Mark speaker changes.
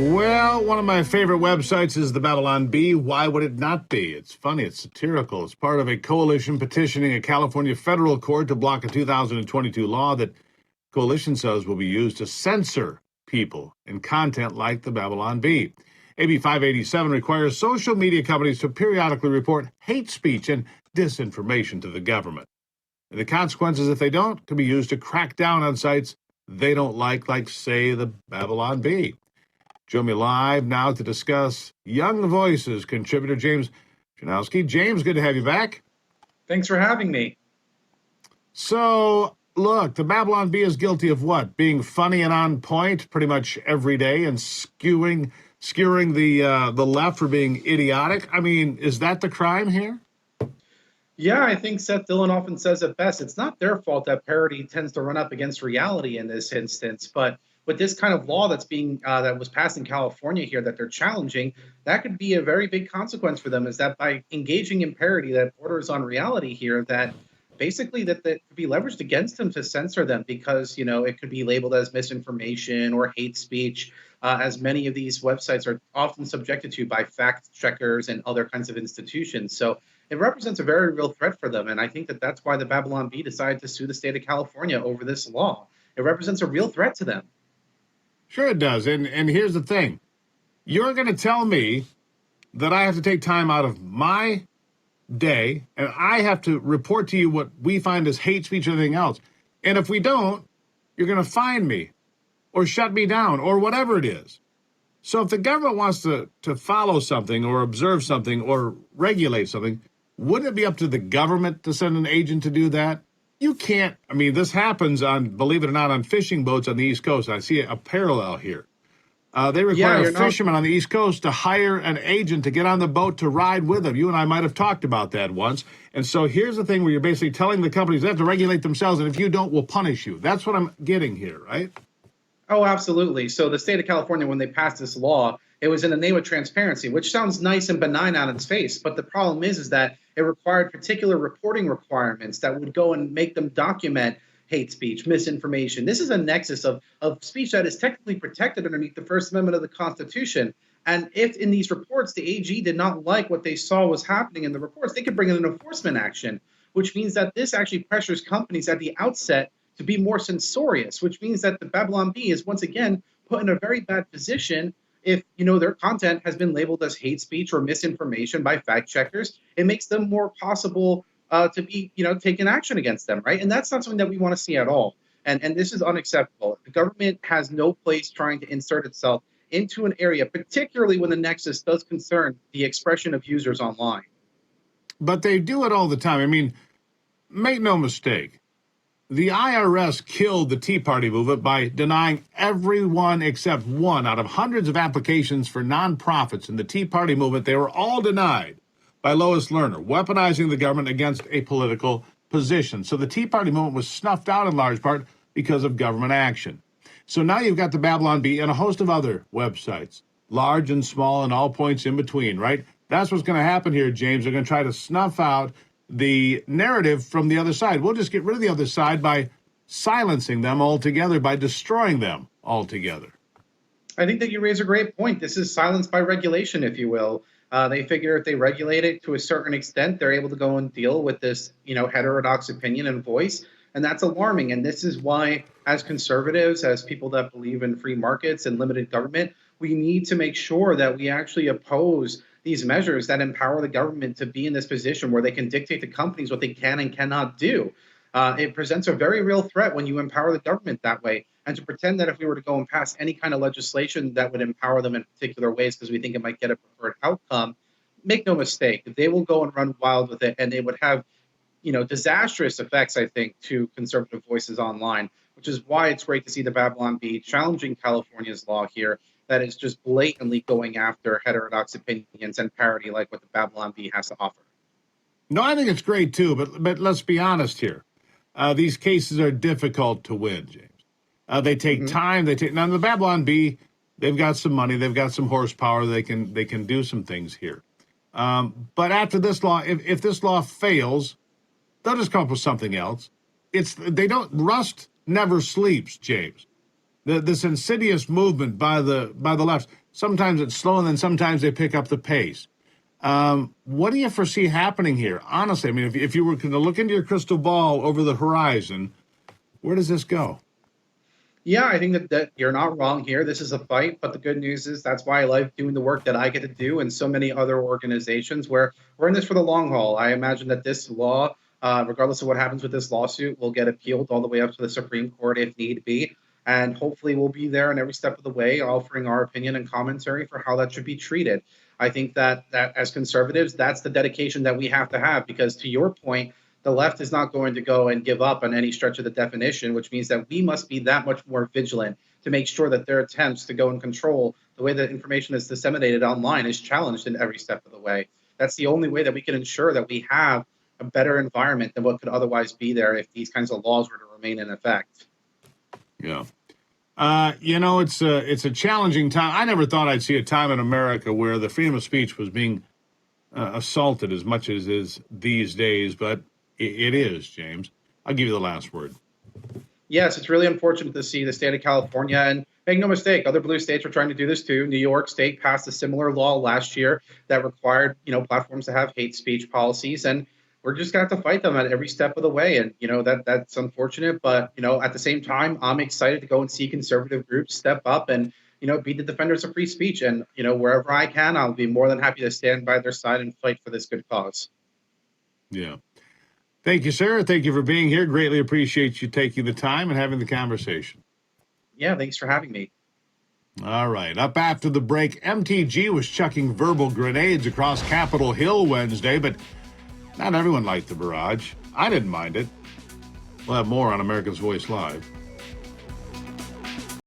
Speaker 1: Well, one of my favorite websites is the Babylon Bee. Why would it not be? It's funny, it's satirical. It's part of a coalition petitioning a California federal court to block a 2022 law that coalition says will be used to censor people and content like the Babylon Bee. AB 587 requires social media companies to periodically report hate speech and disinformation to the government. And the consequences, if they don't, can be used to crack down on sites they don't like, say, the Babylon Bee. Join me live now to discuss Young Voices contributor James Czerniawski. James, good to have you back.
Speaker 2: Thanks for having me.
Speaker 1: So, look, the Babylon Bee is guilty of what? Being funny and on point pretty much every day and skewering the left for being idiotic. I mean, is that the crime here?
Speaker 2: Yeah, I think Seth Dillon often says it best. It's not their fault that parody tends to run up against reality in this instance, but with this kind of law that was passed in California here that they're challenging, that could be a very big consequence for them. Is that by engaging in parody that borders on reality here, that basically that could be leveraged against them to censor them because it could be labeled as misinformation or hate speech, as many of these websites are often subjected to by fact checkers and other kinds of institutions. So it represents a very real threat for them, and I think that that's why the Babylon Bee decided to sue the state of California over this law. It represents a real threat to them.
Speaker 1: Sure it does. And here's the thing. You're going to tell me that I have to take time out of my day and I have to report to you what we find as hate speech or anything else. And if we don't, you're going to fine me or shut me down or whatever it is. So if the government wants to follow something or observe something or regulate something, wouldn't it be up to the government to send an agent to do that? You can't. I mean, this happens on, believe it or not, on fishing boats on the East Coast. I see a parallel here. They require fishermen on the East Coast to hire an agent to get on the boat to ride with them. You and I might have talked about that once. And so here's the thing where you're basically telling the companies they have to regulate themselves, and if you don't, we'll punish you. That's what I'm getting here, right?
Speaker 2: Oh, absolutely. So the state of California, when they passed this law, it was in the name of transparency, which sounds nice and benign on its face. But the problem is that it required particular reporting requirements that would go and make them document hate speech, misinformation. This is a nexus of speech that is technically protected underneath the First Amendment of the Constitution. And if in these reports, the AG did not like what they saw was happening in the reports, they could bring in an enforcement action, which means that this actually pressures companies at the outset to be more censorious, which means that the Babylon Bee is once again put in a very bad position. If their content has been labeled as hate speech or misinformation by fact checkers, it makes them more possible to be taken action against them, right? And that's not something that we want to see at all. And this is unacceptable. The government has no place trying to insert itself into an area, particularly when the nexus does concern the expression of users online.
Speaker 1: But they do it all the time. I mean, make no mistake. The IRS killed the Tea Party movement by denying everyone except one out of hundreds of applications for nonprofits in the Tea Party movement. They were all denied by Lois Lerner, weaponizing the government against a political position. So the Tea Party movement was snuffed out in large part because of government action. So now you've got the Babylon Bee and a host of other websites, large and small and all points in between, right? That's what's going to happen here, James. They're going to try to snuff out the narrative from the other side. We'll just get rid of the other side by silencing them altogether, by destroying them altogether.
Speaker 2: I think that you raise a great point. This is silence by regulation, if you will. They figure if they regulate it to a certain extent, they're able to go and deal with this, heterodox opinion and voice. And that's alarming. And this is why, as conservatives, as people that believe in free markets and limited government, we need to make sure that we actually oppose these measures that empower the government to be in this position where they can dictate to companies what they can and cannot do. It presents a very real threat when you empower the government that way. And to pretend that if we were to go and pass any kind of legislation that would empower them in particular ways because we think it might get a preferred outcome, make no mistake, they will go and run wild with it, and they would have disastrous effects, I think, to conservative voices online, which is why it's great to see the Babylon Bee challenging California's law here that is just blatantly going after heterodox opinions and parody like what the Babylon Bee has to offer.
Speaker 1: No, I think it's great too, but let's be honest here. These cases are difficult to win, James. They take time. Now the Babylon Bee, they've got some money, they've got some horsepower, they can do some things here. But after this law, if this law fails, they'll just come up with something else. Rust never sleeps, James. this insidious movement by the left. Sometimes it's slow, and then sometimes they pick up the pace. What do you foresee happening here? Honestly, I mean, if you were going to look into your crystal ball over the horizon, where does this go?
Speaker 2: Yeah, I think that you're not wrong here. This is a fight, but the good news is that's why I like doing the work that I get to do and so many other organizations where we're in this for the long haul. I imagine that this law, regardless of what happens with this lawsuit, will get appealed all the way up to the Supreme Court if need be. And hopefully we'll be there in every step of the way, offering our opinion and commentary for how that should be treated. I think that as conservatives, that's the dedication that we have to have, because to your point, the left is not going to go and give up on any stretch of the definition, which means that we must be that much more vigilant to make sure that their attempts to go and control the way that information is disseminated online is challenged in every step of the way. That's the only way that we can ensure that we have a better environment than what could otherwise be there if these kinds of laws were to remain in effect.
Speaker 1: Yeah. It's a challenging time. I never thought I'd see a time in America where the freedom of speech was being assaulted as much as is these days, but it is, James. I'll give you the last word.
Speaker 2: Yes, it's really unfortunate to see the state of California, and make no mistake, other blue states are trying to do this too. New York State passed a similar law last year that required, platforms to have hate speech policies, and we're just going to have to fight them at every step of the way. And, that's unfortunate. But, at the same time, I'm excited to go and see conservative groups step up and, be the defenders of free speech. And, wherever I can, I'll be more than happy to stand by their side and fight for this good cause.
Speaker 1: Yeah. Thank you, sir. Thank you for being here. Greatly appreciate you taking the time and having the conversation.
Speaker 2: Yeah, thanks for having me.
Speaker 1: All right. Up after the break, MTG was chucking verbal grenades across Capitol Hill Wednesday, but not everyone liked the barrage. I didn't mind it. We'll have more on America's Voice Live.